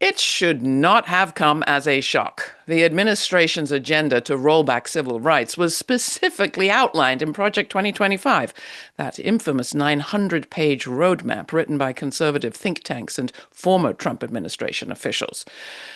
It should not have come as a shock. The administration's agenda to roll back civil rights was specifically outlined in Project 2025, that infamous 900-page roadmap written by conservative think tanks and former Trump administration officials.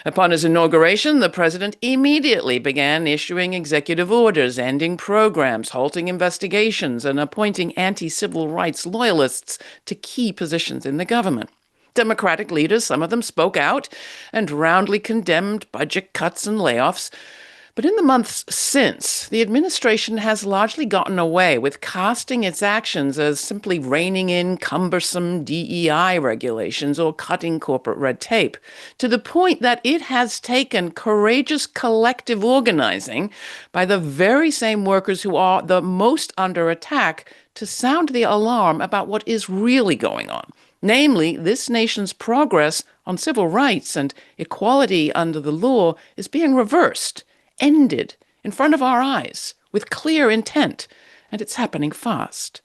Upon his inauguration, the president immediately began issuing executive orders, ending programs, halting investigations, and appointing anti-civil rights loyalists to key positions in the government. Democratic leaders, some of them spoke out and roundly condemned budget cuts and layoffs. But in the months since, the administration has largely gotten away with casting its actions as simply reining in cumbersome DEI regulations or cutting corporate red tape, to the point that it has taken courageous collective organizing by the very same workers who are the most under attack to sound the alarm about what is really going on. Namely, this nation's progress on civil rights and equality under the law is being reversed, ended, in front of our eyes, with clear intent, and it's happening fast.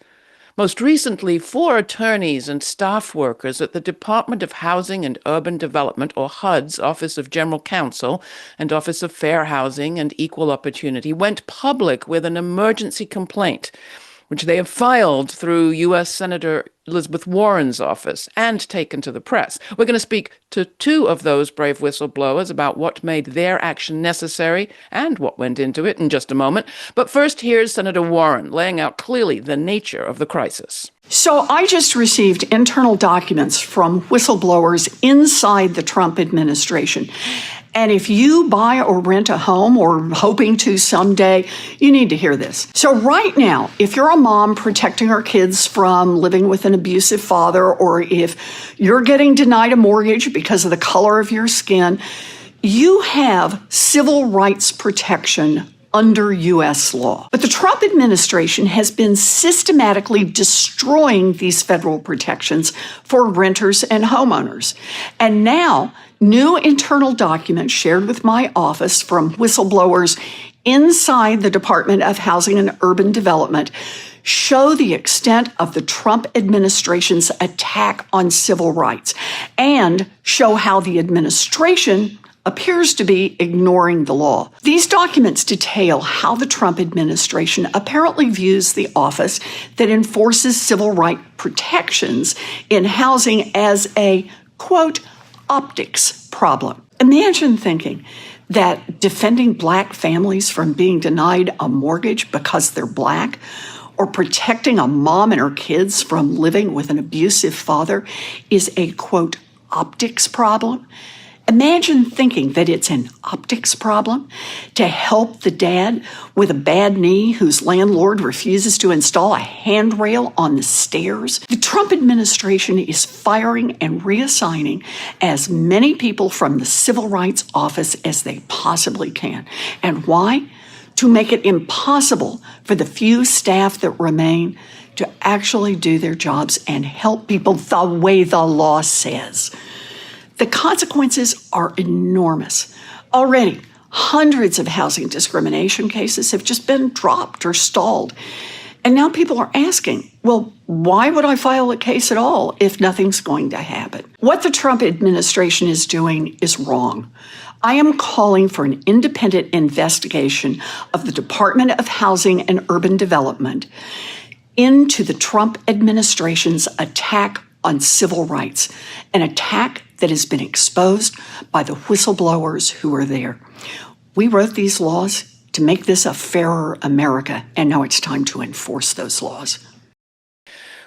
Most recently, 4 attorneys and staff workers at the Department of Housing and Urban Development, or HUD's Office of General Counsel and Office of Fair Housing and Equal Opportunity, went public with an emergency complaint, which they have filed through U.S. Senator Elizabeth Warren's office and taken to the press. We're going to speak to 2 of those brave whistleblowers about what made their action necessary and what went into it in just a moment. But first, here's Senator Warren laying out clearly the nature of the crisis. So I just received internal documents from whistleblowers inside the Trump administration. And if you buy or rent a home or hoping to someday, you need to hear this. So right now, if you're a mom protecting her kids from living with an abusive father, or if you're getting denied a mortgage because of the color of your skin, you have civil rights protection under U.S. law. But the Trump administration has been systematically destroying these federal protections for renters and homeowners. And now, new internal documents shared with my office from whistleblowers inside the Department of Housing and Urban Development show the extent of the Trump administration's attack on civil rights and show how the administration appears to be ignoring the law. These documents detail how the Trump administration apparently views the office that enforces civil rights protections in housing as a, quote, optics problem. Imagine thinking that defending Black families from being denied a mortgage because they're Black, or protecting a mom and her kids from living with an abusive father is a, quote, optics problem. Imagine thinking that it's an optics problem to help the dad with a bad knee whose landlord refuses to install a handrail on the stairs. The Trump administration is firing and reassigning as many people from the Civil Rights Office as they possibly can. And why? To make it impossible for the few staff that remain to actually do their jobs and help people the way the law says. The consequences are enormous. Already, hundreds of housing discrimination cases have just been dropped or stalled. And now people are asking, well, why would I file a case at all if nothing's going to happen? What the Trump administration is doing is wrong. I am calling for an independent investigation of the Department of Housing and Urban Development into the Trump administration's attack on civil rights, an attack that has been exposed by the whistleblowers who are there. We wrote these laws to make this a fairer America, and now it's time to enforce those laws.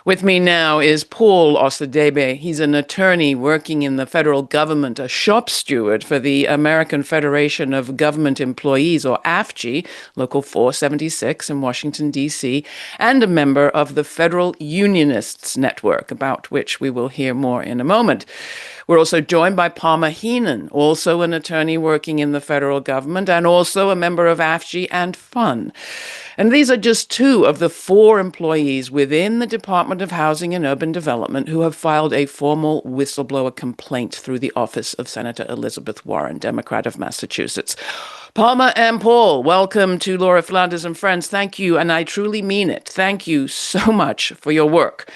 With me now is Paul Osadebe. He's an attorney working in the federal government, a shop steward for the American Federation of Government Employees, or AFGE, Local 476 in Washington, D.C., and a member of the Federal Unionists Network, about which we will hear more in a moment. We're also joined by Palmer Heenan, also an attorney working in the federal government and also a member of AFGE and FUN. And these are just 2 of the 4 employees within the Department of Housing and Urban Development who have filed a formal whistleblower complaint through the office of Senator Elizabeth Warren, Democrat of Massachusetts. Palmer and Paul, welcome to Laura Flanders and Friends. Thank you, and I truly mean it. Thank you so much for your work.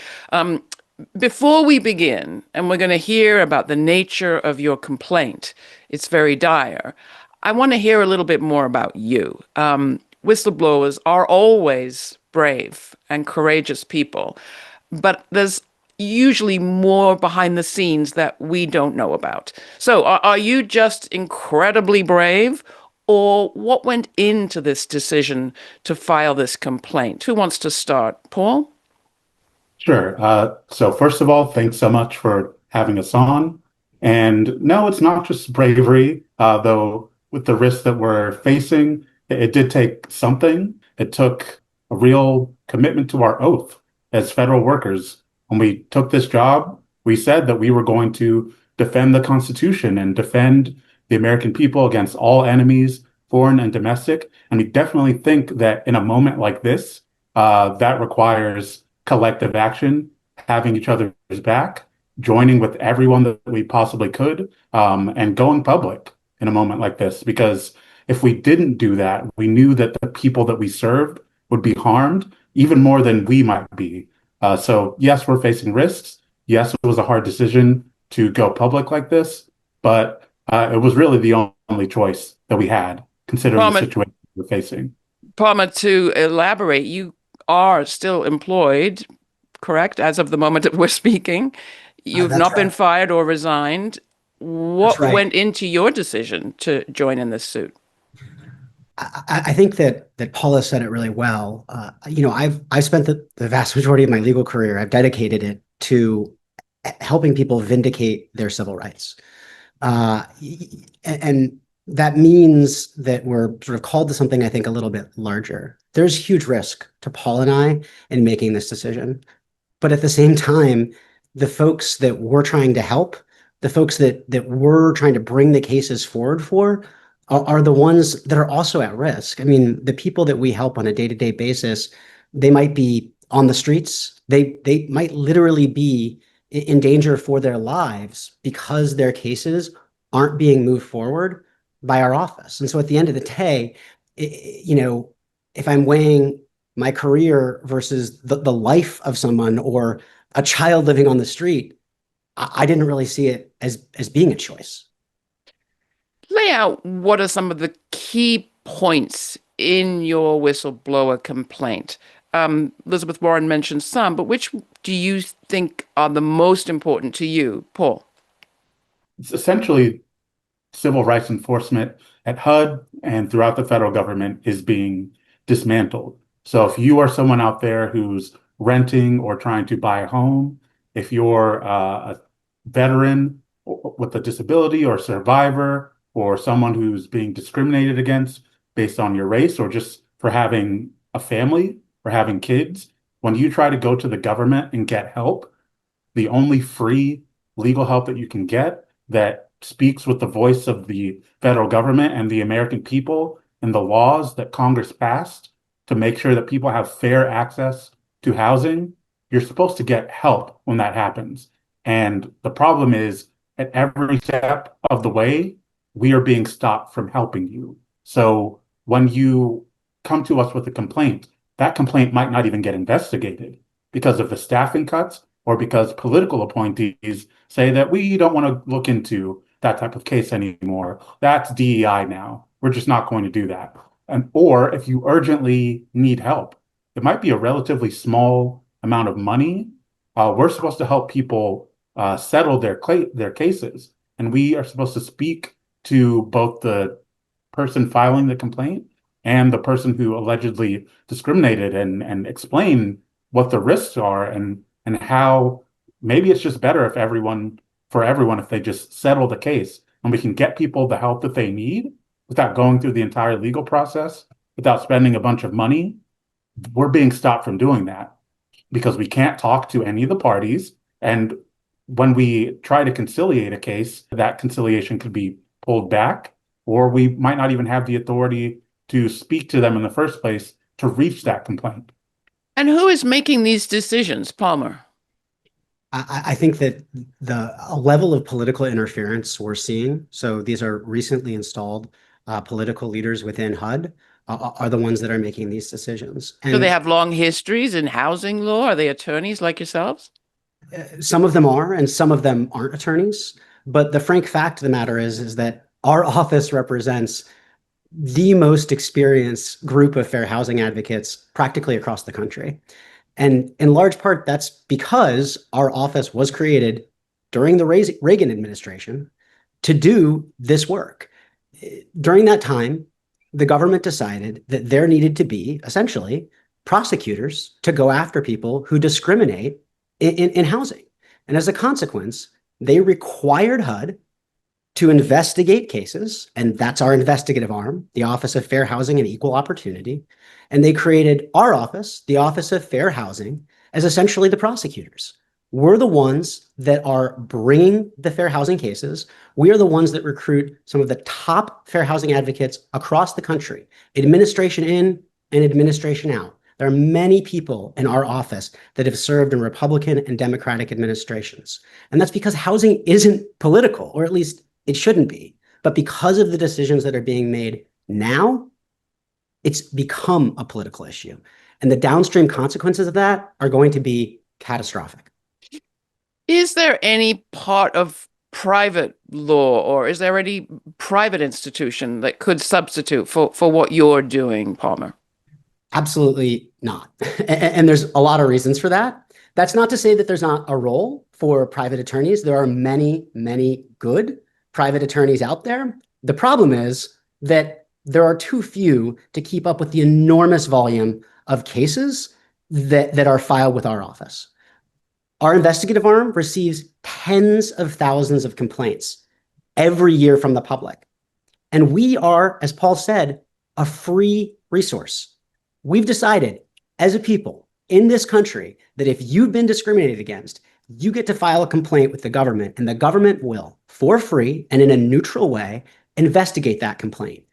Before we begin, and we're going to hear about the nature of your complaint, it's very dire. I want to hear a little bit more about you. Whistleblowers are always brave and courageous people, but there's usually more behind the scenes that we don't know about. So, are you just incredibly brave, or what went into this decision to file this complaint? Who wants to start? Paul? Sure. So first of all, thanks so much for having us on. And no, it's not just bravery, though with the risks that we're facing, it did take something. It took a real commitment to our oath as federal workers. When we took this job, we said that we were going to defend the Constitution and defend the American people against all enemies, foreign and domestic. And we definitely think that in a moment like this, that requires collective action, having each other's back, joining with everyone that we possibly could, and going public in a moment like this. Because if we didn't do that, we knew that the people that we served would be harmed even more than we might be. So yes, we're facing risks. Yes, it was a hard decision to go public like this, but it was really the only choice that we had, considering the Palmer, situation we're facing. Palmer, to elaborate, you are still employed, correct? As of the moment that we're speaking, you've That's not been right. fired or resigned. That's What right. went into your decision to join in this suit? I think that Paula said it really well. I've spent the vast majority of my legal career, I've dedicated it to helping people vindicate their civil rights. And that means that we're sort of called to something, I think, a little bit larger. There's huge risk to Paul and I in making this decision. But at the same time, the folks that we're trying to help, the folks that we're trying to bring the cases forward for, are the ones that are also at risk. I mean, the people that we help on a day-to-day basis, they might be on the streets. They might literally be in danger for their lives because their cases aren't being moved forward by our office. And so at the end of the day, if I'm weighing my career versus the life of someone or a child living on the street, I didn't really see it as being a choice. Lay out what are some of the key points in your whistleblower complaint. Elizabeth Warren mentioned some, but which do you think are the most important to you, Paul? It's essentially civil rights enforcement at HUD and throughout the federal government is being dismantled. So if you are someone out there who's renting or trying to buy a home, if you're a veteran with a disability or survivor, or someone who's being discriminated against based on your race or just for having a family or having kids, when you try to go to the government and get help, the only free legal help that you can get that speaks with the voice of the federal government and the American people and the laws that Congress passed to make sure that people have fair access to housing, you're supposed to get help when that happens. And the problem is, at every step of the way, we are being stopped from helping you. So when you come to us with a complaint, that complaint might not even get investigated because of the staffing cuts or because political appointees say that we don't want to look into that type of case anymore. That's DEI now. We're just not going to do that. And or if you urgently need help, it might be a relatively small amount of money. We're supposed to help people settle their cases, and we are supposed to speak to both the person filing the complaint and the person who allegedly discriminated and explain what the risks are and how maybe it's just better if everyone if they just settle the case and we can get people the help that they need without going through the entire legal process, without spending a bunch of money. We're being stopped from doing that because we can't talk to any of the parties. And when we try to conciliate a case, that conciliation could be pulled back, or we might not even have the authority to speak to them in the first place to reach that complaint. And who is making these decisions, Palmer? I think that the level of political interference we're seeing, so these are recently installed political leaders within HUD, are the ones that are making these decisions. Do they And have long histories in housing law? Are they attorneys like yourselves? Some of them are, and some of them aren't attorneys. But the frank fact of the matter is that our office represents the most experienced group of fair housing advocates practically across the country. And in large part, that's because our office was created during the Reagan administration to do this work. During that time, the government decided that there needed to be essentially prosecutors to go after people who discriminate in housing. And as a consequence, they required HUD to investigate cases, and that's our investigative arm, the Office of Fair Housing and Equal Opportunity. And they created our office, the Office of Fair Housing, as essentially the prosecutors. We're the ones that are bringing the fair housing cases. We are the ones that recruit some of the top fair housing advocates across the country, administration in and administration out. There are many people in our office that have served in Republican and Democratic administrations. And that's because housing isn't political, or at least it shouldn't be. But because of the decisions that are being made now, it's become a political issue. And the downstream consequences of that are going to be catastrophic. Is there any part of private law, or is there any private institution that could substitute for what you're doing, Palmer? Absolutely not. And there's a lot of reasons for that. That's not to say that there's not a role for private attorneys. There are many, many good private attorneys out there. The problem is that there are too few to keep up with the enormous volume of cases that are filed with our office. Our investigative arm receives tens of thousands of complaints every year from the public. And we are, as Paul said, a free resource. We've decided as a people in this country that if you've been discriminated against, you get to file a complaint with the government, and the government will, for free and in a neutral way, investigate that complaint.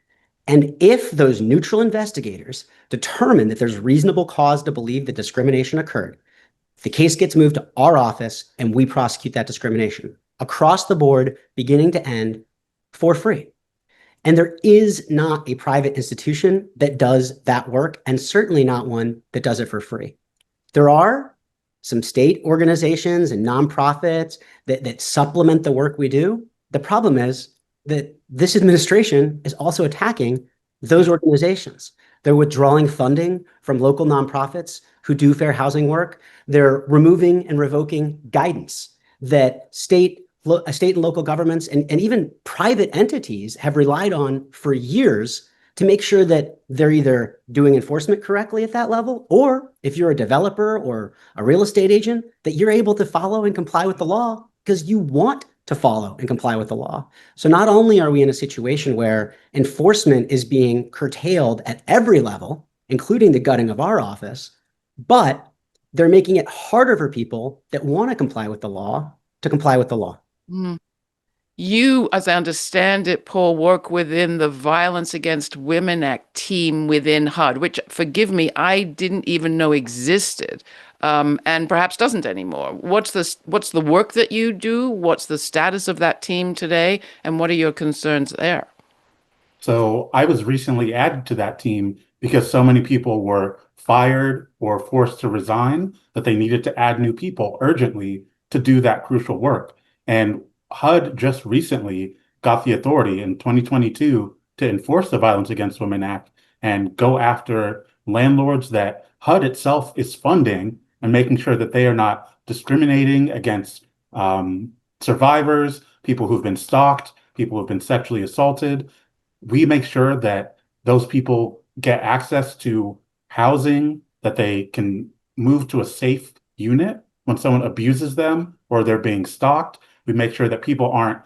And if those neutral investigators determine that there's reasonable cause to believe that discrimination occurred, the case gets moved to our office and we prosecute that discrimination across the board, beginning to end, for free. And there is not a private institution that does that work, and certainly not one that does it for free. There are some state organizations and nonprofits that supplement the work we do. The problem is that this administration is also attacking those organizations. They're withdrawing funding from local nonprofits who do fair housing work. They're removing and revoking guidance that state and local governments and even private entities have relied on for years to make sure that they're either doing enforcement correctly at that level, or if you're a developer or a real estate agent, that you're able to follow and comply with the law because you want to follow and comply with the law. So not only are we in a situation where enforcement is being curtailed at every level, including the gutting of our office, but they're making it harder for people that want to comply with the law to comply with the law. Mm. You, as I understand it, Paul, work within the Violence Against Women Act team within HUD, which, forgive me, I didn't even know existed, and perhaps doesn't anymore. What's the work that you do? What's the status of that team today? And what are your concerns there? So I was recently added to that team because so many people were fired or forced to resign that they needed to add new people urgently to do that crucial work. And HUD just recently got the authority in 2022 to enforce the Violence Against Women Act and go after landlords that HUD itself is funding and making sure that they are not discriminating against survivors, people who've been stalked, people who've been sexually assaulted. We make sure that those people get access to housing, that they can move to a safe unit when someone abuses them or they're being stalked. We make sure that people aren't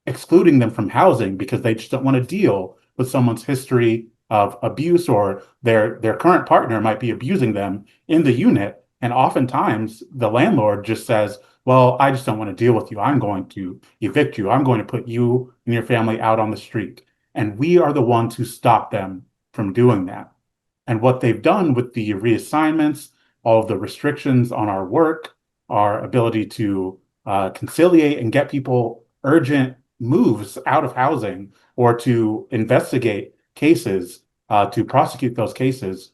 excluding them from housing because they just don't want to deal with someone's history of abuse, or their current partner might be abusing them in the unit. And oftentimes the landlord just says, well, I just don't want to deal with you. I'm going to evict you. I'm going to put you and your family out on the street. And we are the ones who stop them from doing that. And what they've done with the reassignments, all of the restrictions on our work, our ability to conciliate and get people urgent moves out of housing, or to investigate cases, to prosecute those cases,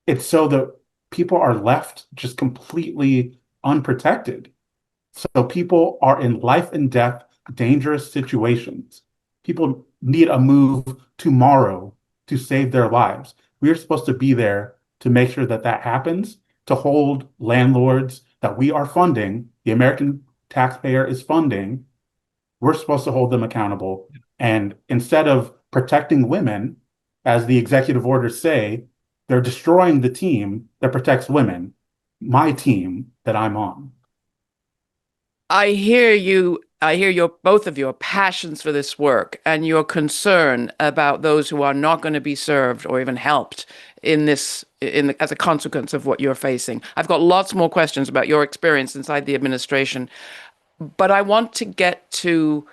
it's so that people are left just completely unprotected. So people are in life and death, dangerous situations. People need a move tomorrow to save their lives. We are supposed to be there to make sure that that happens, to hold landlords that we are funding, the American taxpayer is funding. We're supposed to hold them accountable. And instead of protecting women, as the executive orders say, they're destroying the team that protects women, my team that I'm on. I hear you. I hear your both of your passions for this work and your concern about those who are not going to be served or even helped in this as a consequence of what you're facing. I've got lots more questions about your experience inside the administration, but I want to get to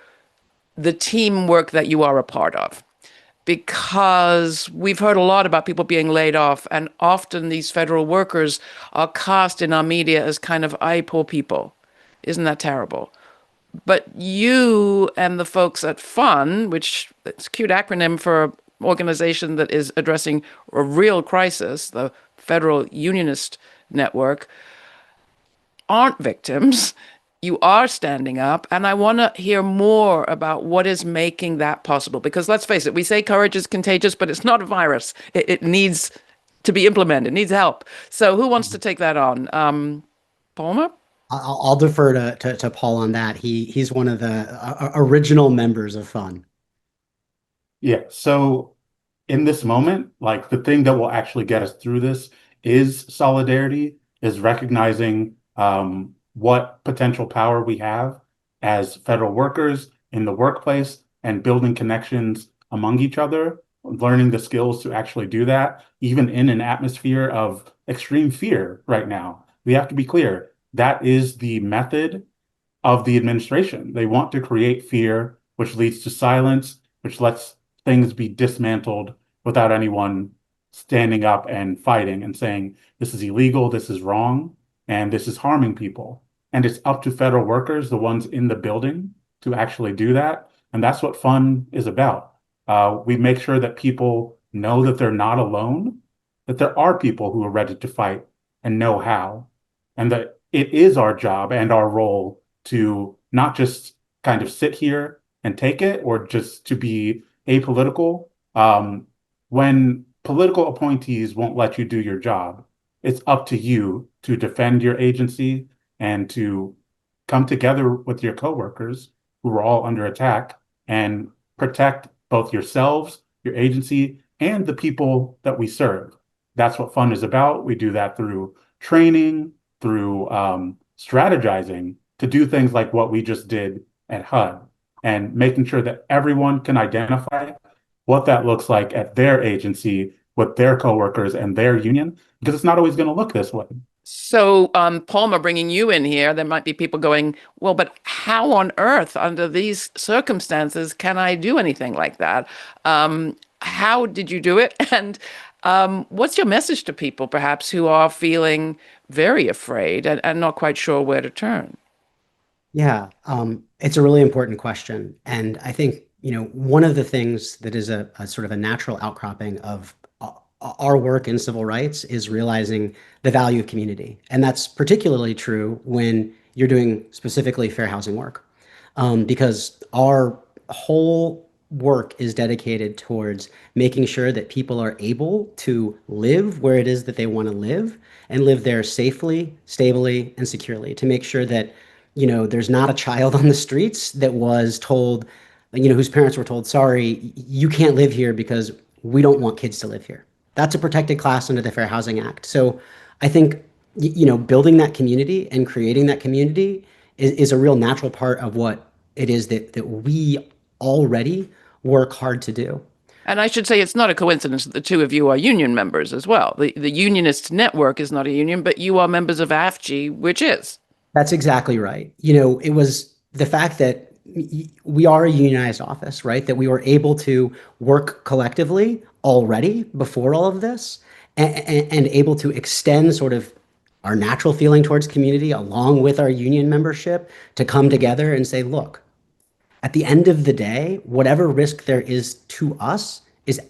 the teamwork that you are a part of, because we've heard a lot about people being laid off, and often these federal workers are cast in our media as kind of, ay, poor people. Isn't that terrible? But you and the folks at FUN, which is a cute acronym for an organization that is addressing a real crisis, the Federal Unionist Network, aren't victims. You are standing up, and I want to hear more about what is making that possible. Because let's face it, we say courage is contagious, but it's not a virus. It needs to be implemented, it needs help. So who wants to take that on? Palmer? I'll defer to Paul on that. He's one of the original members of FUN. Yeah. So in this moment, like the thing that will actually get us through this is solidarity, is recognizing what potential power we have as federal workers in the workplace and building connections among each other, learning the skills to actually do that, even in an atmosphere of extreme fear right now. We have to be clear. That is the method of the administration. They want to create fear, which leads to silence, which lets things be dismantled without anyone standing up and fighting and saying, this is illegal, this is wrong, and this is harming people. And it's up to federal workers, the ones in the building, to actually do that. And that's what FUN is about. We make sure that people know that they're not alone, that there are people who are ready to fight and know how, and that it is our job and our role to not just kind of sit here and take it or just to be apolitical. When political appointees won't let you do your job, it's up to you to defend your agency and to come together with your coworkers who are all under attack and protect both yourselves, your agency, and the people that we serve. That's what FUN is about. We do that through training, through strategizing to do things like what we just did at HUD and making sure that everyone can identify what that looks like at their agency with their coworkers and their union, because it's not always going to look this way. So, Palmer, bringing you in here, there might be people going, well, but how on earth, under these circumstances, can I do anything like that? How did you do it? And what's your message to people, perhaps, who are feeling very afraid and not quite sure where to turn? Yeah, it's a really important question. And I think, one of the things that is a sort of a natural outcropping of our work in civil rights is realizing the value of community. And that's particularly true when you're doing specifically fair housing work, because our whole work is dedicated towards making sure that people are able to live where it is that they want to live and live there safely, stably, and securely, to make sure that, there's not a child on the streets that was told, whose parents were told, sorry, you can't live here because we don't want kids to live here. That's a protected class under the Fair Housing Act. So I think, building that community and creating that community is a real natural part of what it is that we already work hard to do. And I should say it's not a coincidence that the two of you are union members as well. The Unionist Network is not a union, but you are members of AFG, which is. That's exactly right. It was the fact that we are a unionized office, right? That we were able to work collectively already before all of this and able to extend sort of our natural feeling towards community along with our union membership to come together and say, look, at the end of the day, whatever risk there is to us is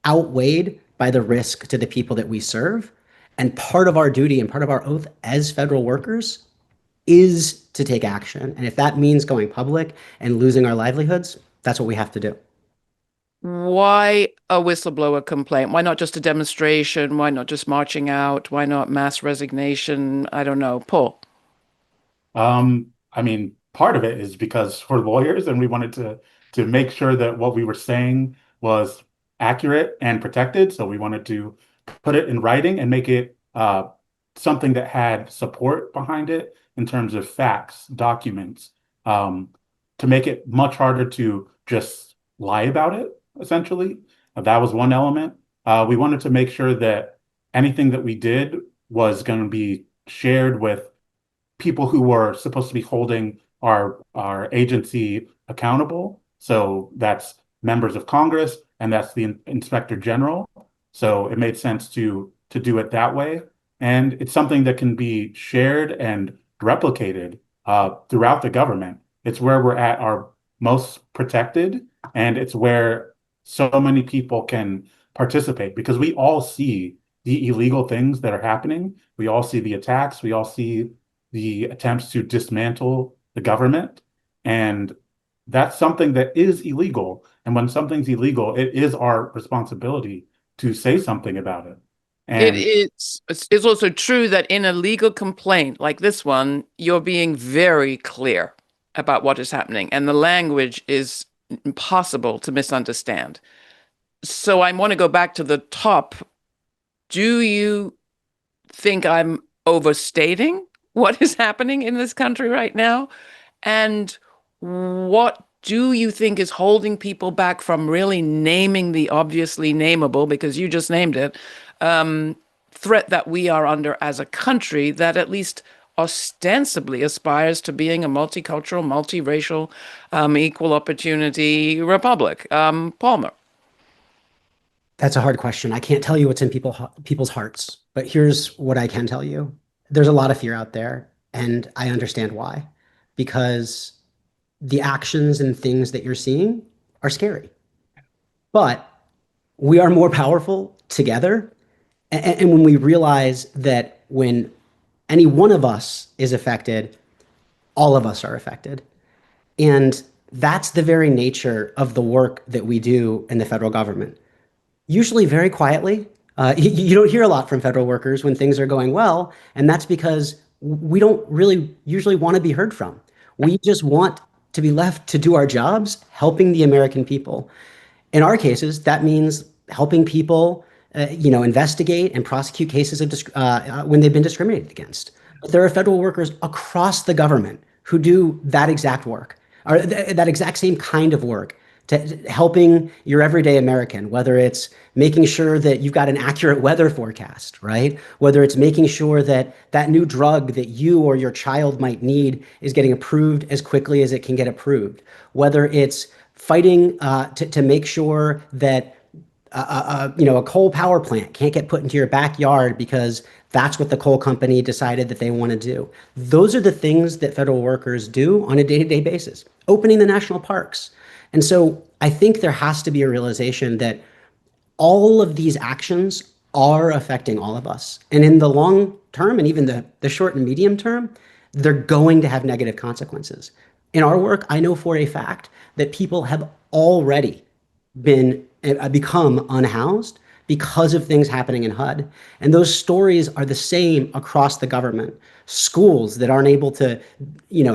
outweighed by the risk to the people that we serve. And part of our duty and part of our oath as federal workers is to take action. And if that means going public and losing our livelihoods, that's what we have to do. Why a whistleblower complaint? Why not just a demonstration? Why not just marching out? Why not mass resignation? I don't know. Paul. I mean, part of it is because we're lawyers and we wanted to make sure that what we were saying was accurate and protected. So we wanted to put it in writing and make it something that had support behind it in terms of facts, documents, to make it much harder to just lie about it, essentially. That was one element. We wanted to make sure that anything that we did was going to be shared with people who were supposed to be holding our agency accountable. So that's members of Congress and that's the Inspector General. So it made sense to do it that way. And it's something that can be shared and replicated throughout the government. It's where we're at our most protected, and it's where so many people can participate because we all see the illegal things that are happening. We all see the attacks. We all see the attempts to dismantle the government. And that's something that is illegal. And when something's illegal, it is our responsibility to say something about it. It And is. It's also true that in a legal complaint like this one, you're being very clear about what is happening, and the language is impossible to misunderstand. So I want to go back to the top. Do you think I'm overstating what is happening in this country right now? And what do you think is holding people back from really naming the obviously nameable, because you just named it, threat that we are under as a country that at least ostensibly aspires to being a multicultural, multiracial, equal opportunity republic? Palmer. That's a hard question. I can't tell you what's in people's hearts, but here's what I can tell you. There's a lot of fear out there, and I understand why. Because the actions and things that you're seeing are scary. But we are more powerful together. And when we realize that when any one of us is affected, all of us are affected. And that's the very nature of the work that we do in the federal government. Usually very quietly. You don't hear a lot from federal workers when things are going well, and that's because we don't really usually want to be heard from. We just want to be left to do our jobs, helping the American people. In our cases, that means helping people, investigate and prosecute cases of when they've been discriminated against. But there are federal workers across the government who do that exact work, or that exact same kind of work to helping your everyday American, whether it's making sure that you've got an accurate weather forecast, right? Whether it's making sure that that new drug that you or your child might need is getting approved as quickly as it can get approved. Whether it's fighting to make sure that a coal power plant can't get put into your backyard because that's what the coal company decided that they want to do. Those are the things that federal workers do on a day-to-day basis. Opening the national parks. And so I think there has to be a realization that all of these actions are affecting all of us. And in the long term, and even the short and medium term, they're going to have negative consequences. In our work, I know for a fact that people have already become unhoused because of things happening in HUD. And those stories are the same across the government. Schools that aren't able to,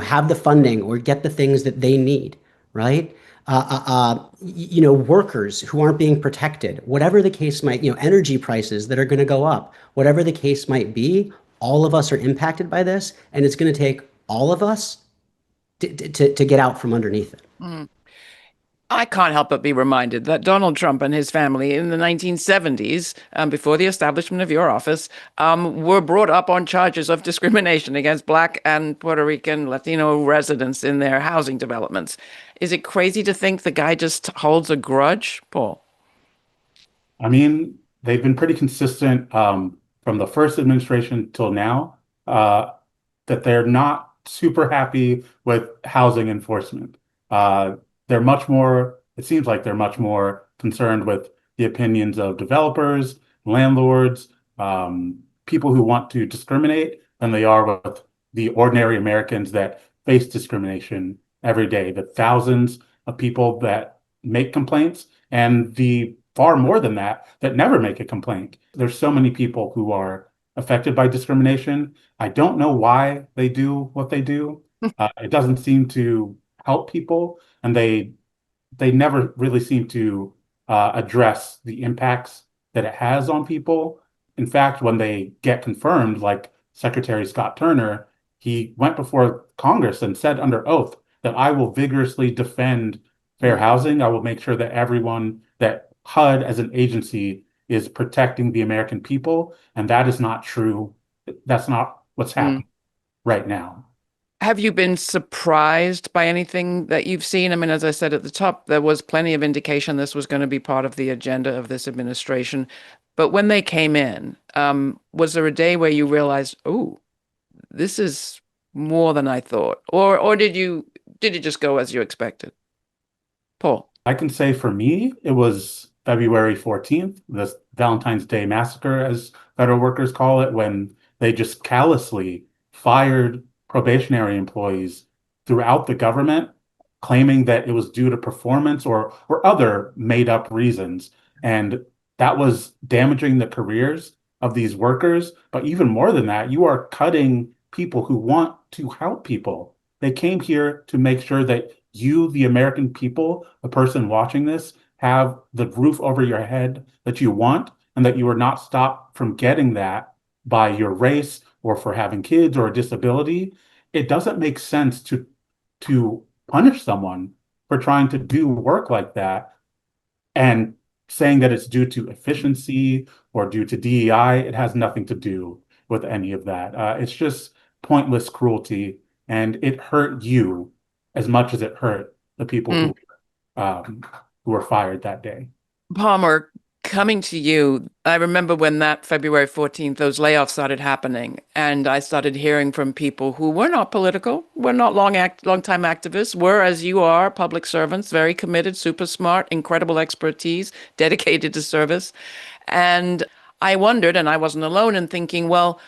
have the funding or get the things that they need, right? Workers who aren't being protected, whatever the case might, energy prices that are going to go up, whatever the case might be, all of us are impacted by this, and it's going to take all of us to get out from underneath it. I can't help but be reminded that Donald Trump and his family in the 1970s, before the establishment of your office, were brought up on charges of discrimination against Black and Puerto Rican, Latino residents in their housing developments. Is it crazy to think the guy just holds a grudge, Paul? I mean, they've been pretty consistent from the first administration till now that they're not super happy with housing enforcement. They're much more, it seems like they're much more concerned with the opinions of developers, landlords, people who want to discriminate than they are with the ordinary Americans that face discrimination every day, the thousands of people that make complaints, and the far more than that that never make a complaint. There's so many people who are affected by discrimination. I don't know why they do what they do. It doesn't seem to help people, and they never really seem to address the impacts that it has on people. In fact, when they get confirmed, like Secretary Scott Turner, he went before Congress and said under oath that I will vigorously defend fair housing. I will make sure that everyone, that HUD as an agency is protecting the American people. And that is not true. That's not what's happening right now. Have you been surprised by anything that you've seen? I mean, as I said at the top, there was plenty of indication this was going to be part of the agenda of this administration. But when they came in, was there a day where you realized, oh, this is more than I thought? Or did it just go as you expected? Paul. I can say for me, it was February 14th, the Valentine's Day massacre, as federal workers call it, when they just callously fired probationary employees throughout the government, claiming that it was due to performance or other made up reasons. And that was damaging the careers of these workers. But even more than that, you are cutting people who want to help people. They came here to make sure that you, the American people, the person watching this, have the roof over your head that you want, and that you are not stopped from getting that by your race or for having kids or a disability. It doesn't make sense to punish someone for trying to do work like that and saying that it's due to efficiency or due to DEI. It has nothing to do with any of that. It's just pointless cruelty, and it hurt you as much as it hurt the people who were fired that day. Palmer, coming to you, I remember when that February 14th, those layoffs started happening, and I started hearing from people who were not political, were not long-time activists, were, as you are, public servants, very committed, super smart, incredible expertise, dedicated to service. And I wondered, and I wasn't alone in thinking, well,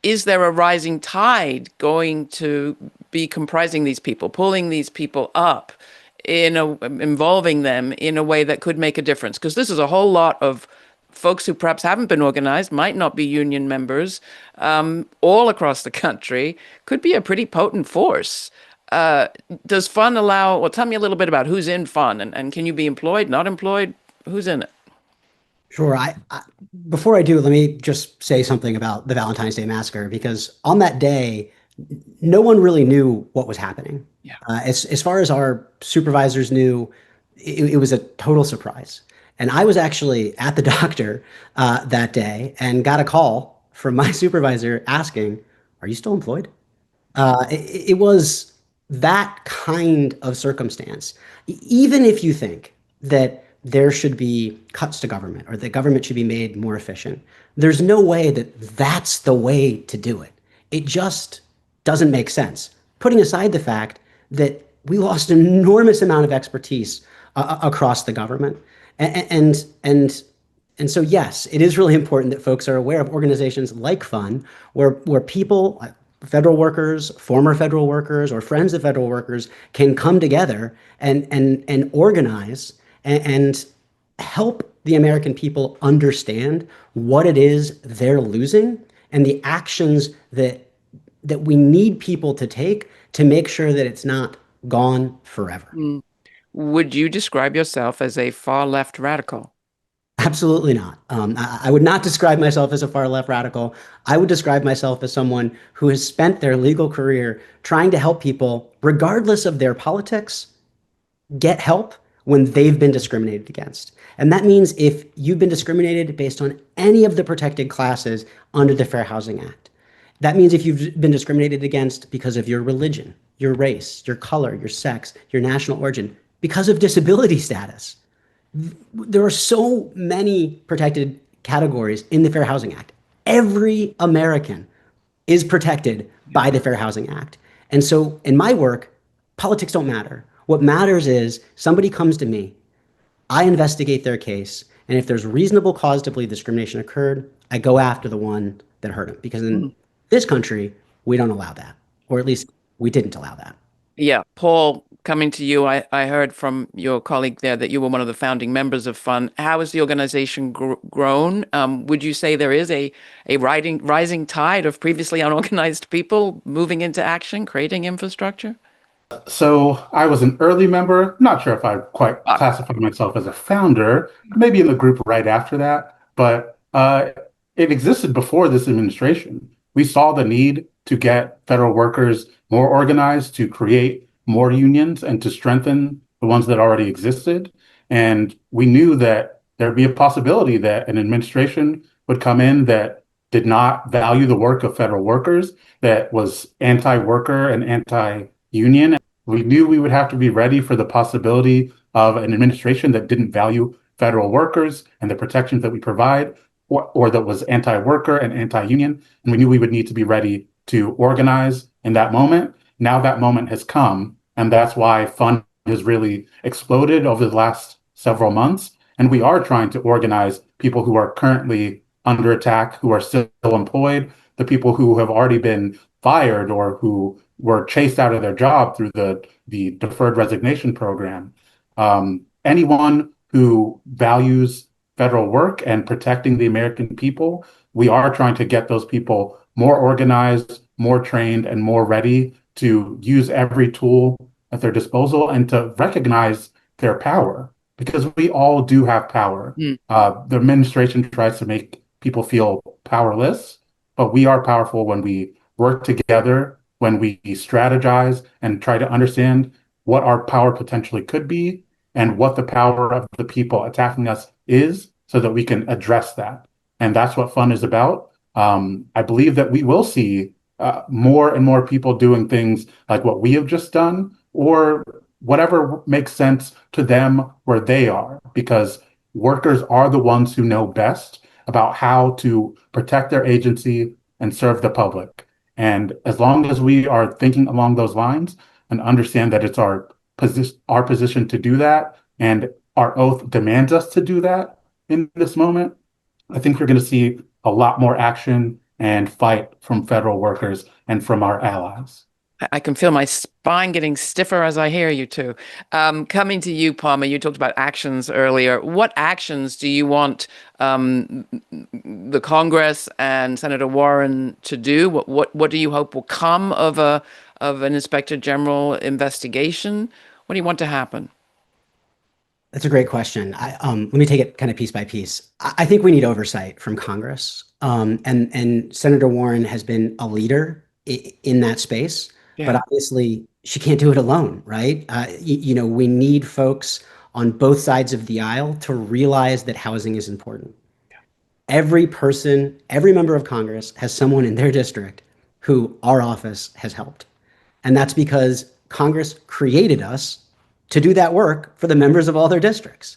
is there a rising tide going to be comprising these people, pulling these people up, involving them in a way that could make a difference? Because this is a whole lot of folks who perhaps haven't been organized, might not be union members, all across the country, could be a pretty potent force. Does FUN allow, well, tell me a little bit about who's in FUN, and can you be employed, not employed? Who's in it? Sure. Before I do, let me just say something about the Valentine's Day massacre, because on that day, no one really knew what was happening. Yeah. As far as our supervisors knew, it was a total surprise. And I was actually at the doctor that day and got a call from my supervisor asking, "Are you still employed?" It was that kind of circumstance. Even if you think that there should be cuts to government or the government should be made more efficient, there's no way that that's the way to do it. It just doesn't make sense. Putting aside the fact that we lost an enormous amount of expertise across the government. And so, yes, it is really important that folks are aware of organizations like FUN, where people, federal workers, former federal workers, or friends of federal workers can come together and organize and help the American people understand what it is they're losing and the actions that we need people to take to make sure that it's not gone forever. Would you describe yourself as a far left radical? Absolutely not. I would not describe myself as a far left radical. I would describe myself as someone who has spent their legal career trying to help people, regardless of their politics, get help when they've been discriminated against. And that means if you've been discriminated based on any of the protected classes under the Fair Housing Act, that means if you've been discriminated against because of your religion, your race, your color, your sex, your national origin, because of disability status, there are so many protected categories in the Fair Housing Act. Every American is protected by the Fair Housing Act. And so in my work, politics don't matter. What matters is somebody comes to me, I investigate their case, and if there's reasonable cause to believe discrimination occurred, I go after the one that hurt him. Because in this country, we don't allow that. or at least we didn't allow that. Yeah, Paul, coming to you, I heard from your colleague there that you were one of the founding members of FUN. How has the organization grown? Would you say there is a rising tide of previously unorganized people moving into action, creating infrastructure? So I was an early member. Not sure if I quite Ah, classified myself as a founder, maybe in the group right after that, but it existed before this administration. We saw the need to get federal workers more organized, to create more unions, and to strengthen the ones that already existed. And we knew that there'd be a possibility that an administration would come in that did not value the work of federal workers, that was anti-worker and anti-union. We knew we would have to be ready for the possibility of an administration that didn't value federal workers and the protections that we provide, or that was anti-worker and anti-union. And we knew we would need to be ready to organize in that moment. Now that moment has come, and that's why FUN has really exploded over the last several months. And we are trying to organize people who are currently under attack, who are still employed, the people who have already been fired or who were chased out of their job through the deferred resignation program. Anyone who values federal work and protecting the American people, we are trying to get those people more organized, more trained, and more ready to use every tool at their disposal and to recognize their power, because we all do have power. mm. The administration tries to make people feel powerless, but we are powerful when we work together, when we strategize and try to understand what our power potentially could be and what the power of the people attacking us is, so that we can address that. And that's what FUN is about. I believe that we will see more and more people doing things like what we have just done, or whatever makes sense to them where they are, because workers are the ones who know best about how to protect their agency and serve the public. And as long as we are thinking along those lines and understand that it's our position to do that, and our oath demands us to do that in this moment, I think we're going to see a lot more action and fight from federal workers and from our allies. I can feel my spine getting stiffer as I hear you two. Coming to you, Palmer, you talked about actions earlier. What actions do you want the Congress and Senator Warren to do? What do you hope will come of an Inspector General investigation? What do you want to happen? That's a great question. Let me take it kind of piece by piece. I think we need oversight from Congress, and Senator Warren has been a leader in that space. But Yeah. obviously, she can't do it alone, right? We need folks on both sides of the aisle to realize that housing is important. Every person, every member of Congress has someone in their district who our office has helped. And that's because Congress created us to do that work for the members of all their districts.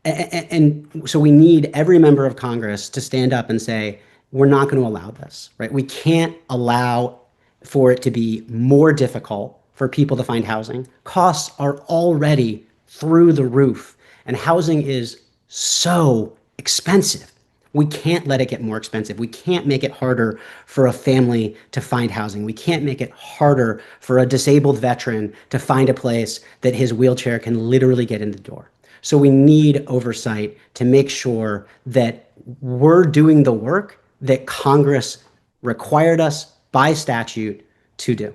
And so we need every member of Congress to stand up and say, we're not going to allow this, right? We can't allow for it to be more difficult for people to find housing. Costs are already through the roof, and housing is so expensive. We can't let it get more expensive. We can't make it harder for a family to find housing. We can't make it harder for a disabled veteran to find a place that his wheelchair can literally get in the door. So we need oversight to make sure that we're doing the work that Congress required us by statute to do.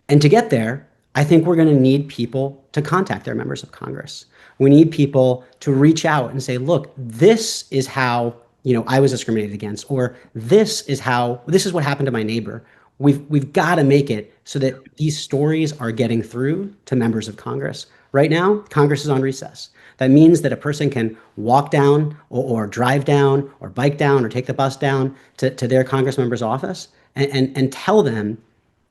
And to get there, I think we're going to need people to contact their members of Congress. We need people to reach out and say, look, this is how, I was discriminated against, or this is what happened to my neighbor. We've got to make it so that these stories are getting through to members of Congress. Right now, Congress is on recess. That means that a person can walk down or drive down or bike down or take the bus down to their Congress member's office and tell them,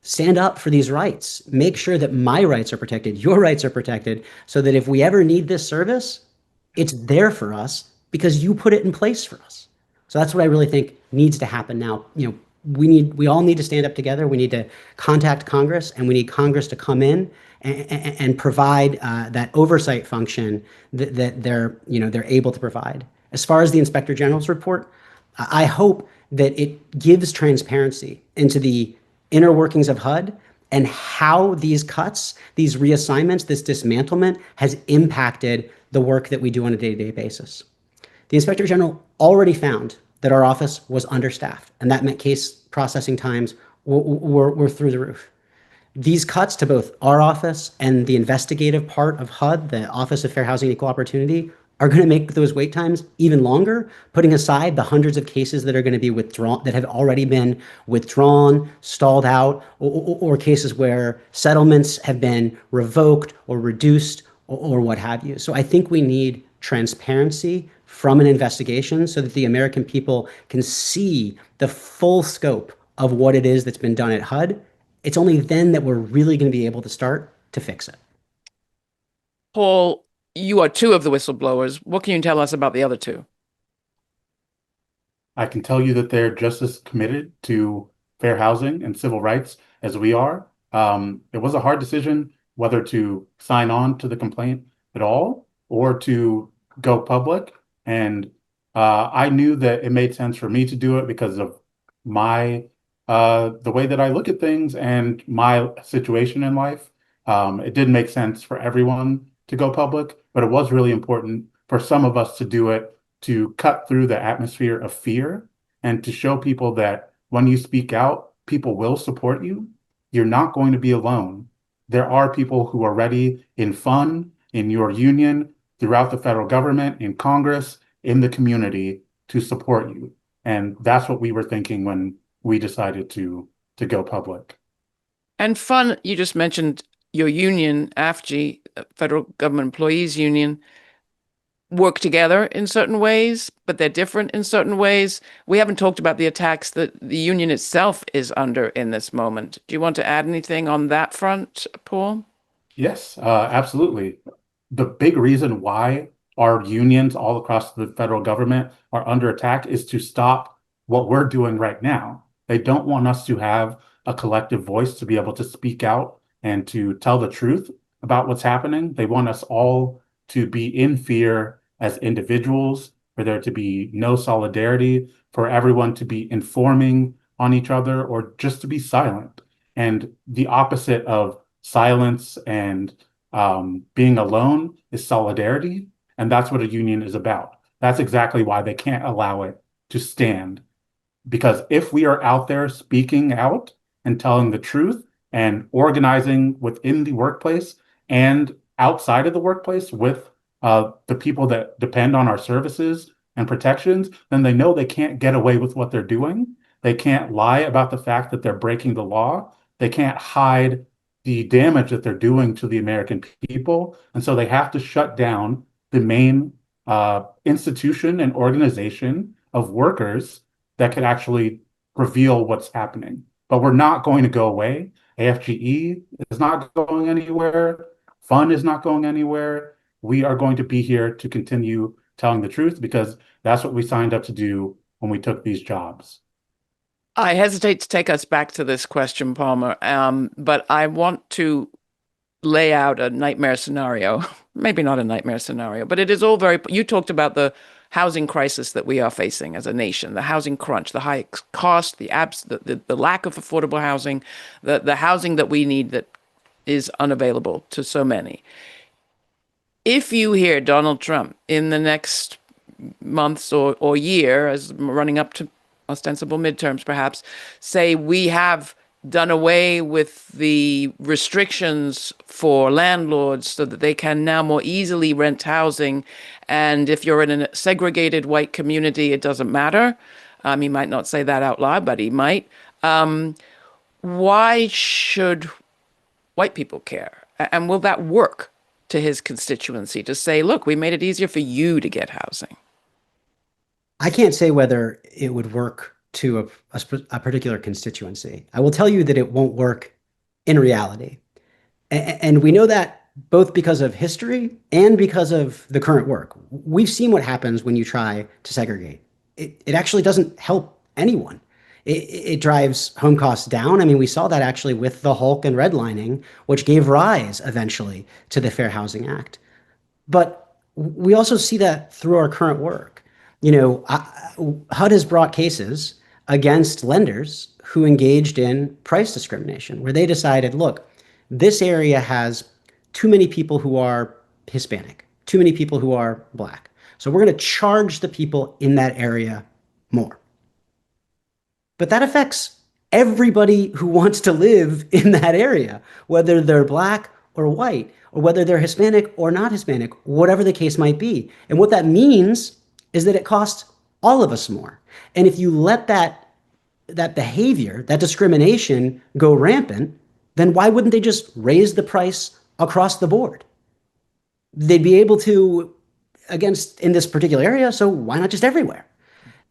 stand up for these rights. Make sure that my rights are protected, your rights are protected, so that if we ever need this service, it's there for us because you put it in place for us. So that's what I really think needs to happen now. We all need to stand up together. We need to contact Congress, and we need Congress to come in and provide that oversight function that they're able to provide. As far as the Inspector General's report, I hope that it gives transparency into the inner workings of HUD and how these cuts, these reassignments, this dismantlement has impacted the work that we do on a day-to-day basis. The Inspector General already found that our office was understaffed, and that meant case processing times were through the roof. These cuts to both our office and the investigative part of HUD, the Office of Fair Housing and Equal Opportunity, are going to make those wait times even longer, putting aside the hundreds of cases that are going to be withdrawn, that have already been withdrawn, stalled out, or cases where settlements have been revoked or reduced or what have you. So I think we need transparency from an investigation so that the American people can see the full scope of what it is that's been done at HUD. It's only then that we're really going to be able to start to fix it. Paul, you are two of the whistleblowers. What can you tell us about the other two? I can tell you that they're just as committed to fair housing and civil rights as we are. It was a hard decision whether to sign on to the complaint at all or to go public. And I knew that it made sense for me to do it because of my the way that I look at things and my situation in life. It did make sense for everyone to go public, but it was really important for some of us to do it to cut through the atmosphere of fear and to show people that when you speak out, people will support you. You're not going to be alone. There are people who are ready in fund, in your union, throughout the federal government, in Congress, in the community to support you. And that's what we were thinking when we decided to go public. And fun, you just mentioned your union, AFG, Federal Government Employees Union, work together in certain ways, but they're different in certain ways. We haven't talked about the attacks that the union itself is under in this moment. Do you want to add anything on that front, Paul? Yes, absolutely. The big reason why our unions all across the federal government are under attack is to stop what we're doing right now. They don't want us to have a collective voice to be able to speak out and to tell the truth about what's happening. They want us all to be in fear as individuals, for there to be no solidarity, for everyone to be informing on each other or just to be silent. And the opposite of silence and being alone is solidarity. And that's what a union is about. That's exactly why they can't allow it to stand. Because if we are out there speaking out and telling the truth and organizing within the workplace and outside of the workplace with the people that depend on our services and protections, then they know they can't get away with what they're doing. They can't lie about the fact that they're breaking the law. They can't hide the damage that they're doing to the American people. And so they have to shut down the main institution and organization of workers that could actually reveal what's happening. But we're not going to go away. AFGE is not going anywhere. Fun is not going anywhere. We are going to be here to continue telling the truth because that's what we signed up to do when we took these jobs. I hesitate to take us back to this question, Palmer, but I want to lay out a nightmare scenario. Maybe not a nightmare scenario, but it is all very. You talked about the housing crisis that we are facing as a nation, the housing crunch, the high cost, the lack of affordable housing, the housing that we need that is unavailable to so many. If you hear Donald Trump in the next months or year, as running up to ostensible midterms perhaps, say we have done away with the restrictions for landlords so that they can now more easily rent housing. And if you're in a segregated white community, it doesn't matter. He might not say that out loud, but he might. Why should white people care? And will that work to his constituency to say, look, we made it easier for you to get housing? I can't say whether it would work to a particular constituency. I will tell you that it won't work in reality. And we know that both because of history and because of the current work. We've seen what happens when you try to segregate. It actually doesn't help anyone. It drives home costs down. I mean, we saw that actually with the Hulk and redlining, which gave rise eventually to the Fair Housing Act. But we also see that through our current work. HUD has brought cases against lenders who engaged in price discrimination, where they decided, look, this area has too many people who are Hispanic, too many people who are Black. So we're going to charge the people in that area more. But that affects everybody who wants to live in that area, whether they're Black or white, or whether they're Hispanic or not Hispanic, whatever the case might be. And what that means is that it costs all of us more. And if you let that behavior, that discrimination go rampant, then why wouldn't they just raise the price across the board? They'd be able to against in this particular area, so why not just everywhere?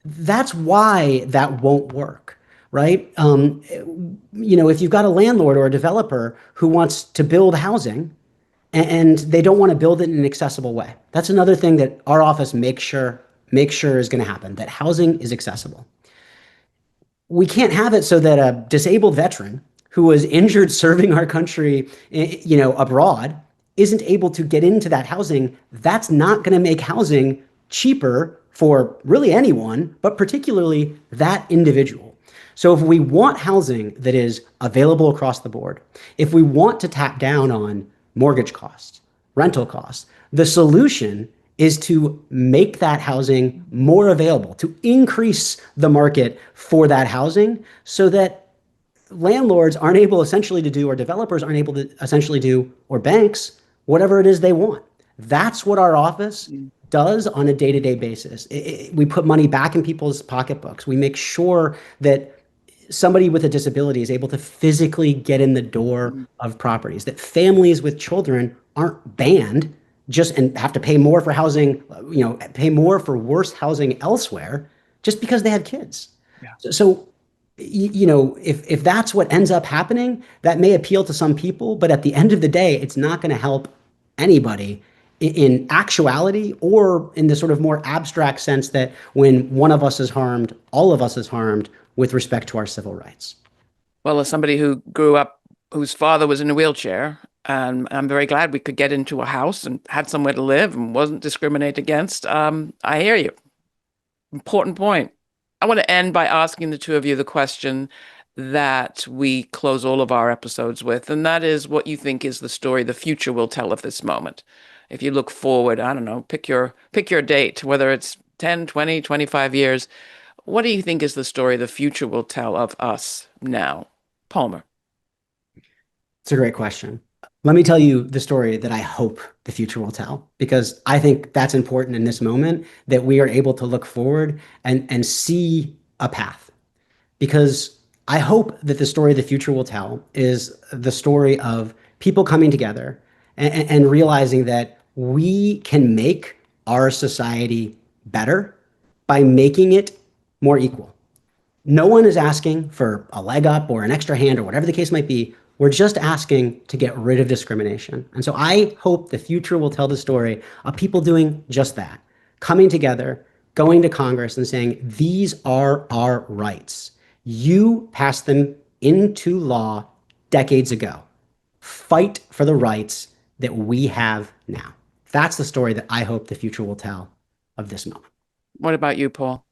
That's why that won't work, right? If you've got a landlord or a developer who wants to build housing and they don't want to build it in an accessible way, that's another thing that our office makes sure is going to happen, that housing is accessible. We can't have it so that a disabled veteran who was injured serving our country, abroad, isn't able to get into that housing. That's not going to make housing cheaper for really anyone, but particularly that individual. So if we want housing that is available across the board, if we want to tap down on mortgage costs, rental costs, the solution is to make that housing more available, to increase the market for that housing so that landlords aren't able essentially to do, or developers aren't able to essentially do, or banks, whatever it is they want. That's what our office does on a day-to-day basis. We put money back in people's pocketbooks. We make sure that somebody with a disability is able to physically get in the door of properties, that families with children aren't banned and have to pay more for housing, pay more for worse housing elsewhere just because they have kids. Yeah. So if that's what ends up happening, that may appeal to some people, but at the end of the day, it's not going to help anybody in actuality or in the sort of more abstract sense that when one of us is harmed, all of us is harmed with respect to our civil rights. Well, as somebody who grew up, whose father was in a wheelchair, and I'm very glad we could get into a house and had somewhere to live and wasn't discriminated against. I hear you. Important point. I want to end by asking the two of you the question that we close all of our episodes with, and that is what you think is the story the future will tell of this moment. If you look forward, I don't know, pick your date, whether it's 10, 20, 25 years, what do you think is the story the future will tell of us now? Palmer. It's a great question. Let me tell you the story that I hope the future will tell, because I think that's important in this moment, that we are able to look forward and see a path. Because I hope that the story the future will tell is the story of people coming together and realizing that we can make our society better by making it more equal. No one is asking for a leg up or an extra hand or whatever the case might be. We're just asking to get rid of discrimination. And so I hope the future will tell the story of people doing just that, coming together, going to Congress and saying, these are our rights. You passed them into law decades ago. Fight for the rights that we have now. That's the story that I hope the future will tell of this moment. What about you, Paul?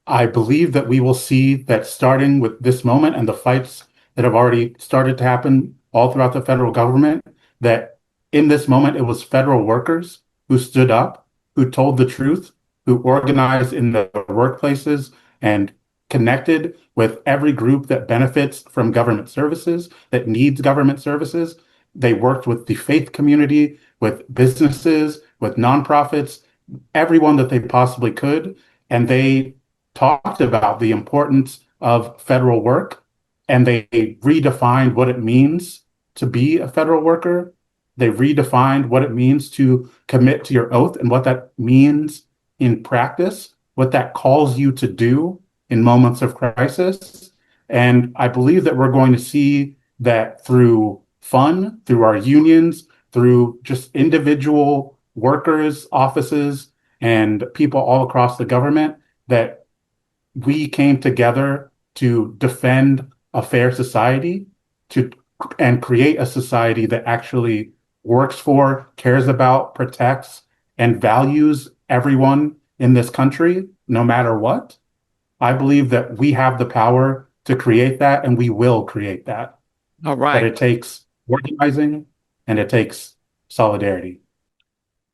I believe that we will see that starting with this moment and the fights that have already started to happen all throughout the federal government, that in this moment, it was federal workers who stood up, who told the truth, who organized in the workplaces and connected with every group that benefits from government services, that needs government services. They worked with the faith community, with businesses, with nonprofits, everyone that they possibly could. And they talked about the importance of federal work, and they redefined what it means to be a federal worker. They redefined what it means to commit to your oath and what that means in practice, what that calls you to do in moments of crisis. And I believe that we're going to see that through fun, through our unions, through just individual workers, offices, and people all across the government, that we came together to defend a fair society, and create a society that actually works for, cares about, protects, and values everyone in this country, no matter what. I believe that we have the power to create that, and we will create that. All But right. it takes organizing and it takes solidarity.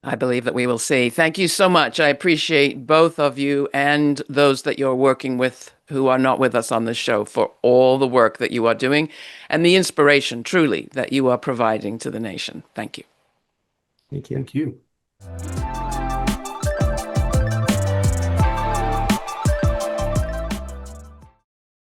I believe that we will see. Thank you so much. I appreciate both of you and those that you're working with who are not with us on this show for all the work that you are doing and the inspiration, truly, that you are providing to the nation. Thank you. Thank you. Thank you.